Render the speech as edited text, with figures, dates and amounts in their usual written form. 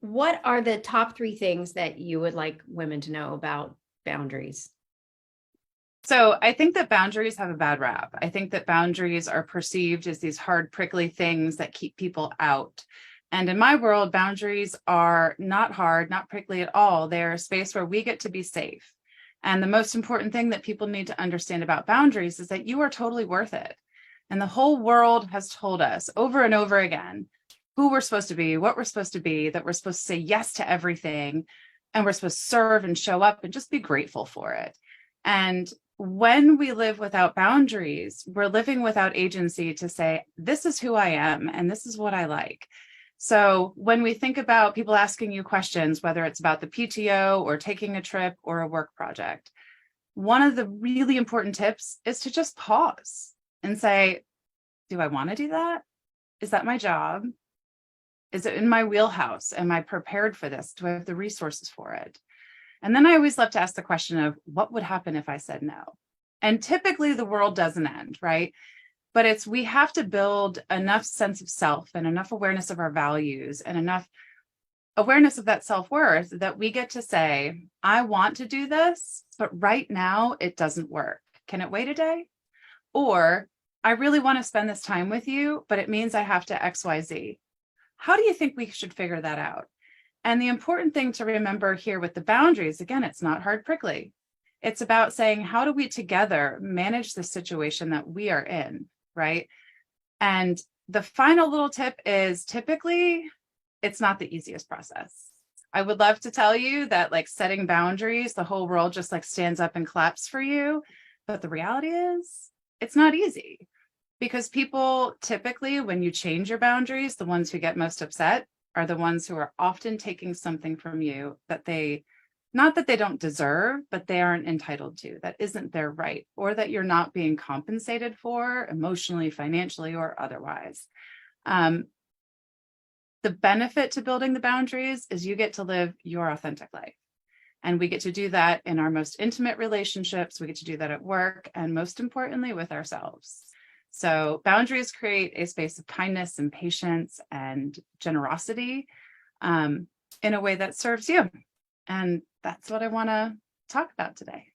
What are the top three things that you would like women to know about boundaries? So I think that boundaries have a bad rap. I think that boundaries are perceived as these hard, prickly things that keep people out. And in my world, boundaries are not hard, not prickly at all. They're a space where we get to be safe. And the most important thing that people need to understand about boundaries is that you are totally worth it. And the whole world has told us over and over again who we're supposed to be, what we're supposed to be, that we're supposed to say yes to everything, and we're supposed to serve and show up and just be grateful for it. And when we live without boundaries, we're living without agency to say, this is who I am and this is what I like. So when we think about people asking you questions, whether it's about the PTO or taking a trip or a work project, one of the really important tips is to just pause and say, do I want to do that? Is that my job? Is it in my wheelhouse? Am I prepared for this? Do I have the resources for it? And then I always love to ask the question of what would happen if I said no? And typically the world doesn't end, right? But we have to build enough sense of self and enough awareness of our values and enough awareness of that self-worth that we get to say, I want to do this, but right now it doesn't work. Can it wait a day? Or I really want to spend this time with you, but it means I have to XYZ. How do you think we should figure that out? And the important thing to remember here with the boundaries, again, it's not hard prickly. It's about saying, how do we together manage the situation that we are in, right? And the final little tip is typically it's not the easiest process. I would love to tell you that like setting boundaries, the whole world just like stands up and claps for you. But the reality is it's not easy because people typically, when you change your boundaries, the ones who get most upset are the ones who are often taking something from you that not that they don't deserve, but they aren't entitled to, that isn't their right, or that you're not being compensated for emotionally, financially, or otherwise. The benefit to building the boundaries is you get to live your authentic life. And we get to do that in our most intimate relationships. We get to do that at work, and most importantly, with ourselves. So boundaries create a space of kindness and patience and generosity in a way that serves you. And that's what I want to talk about today.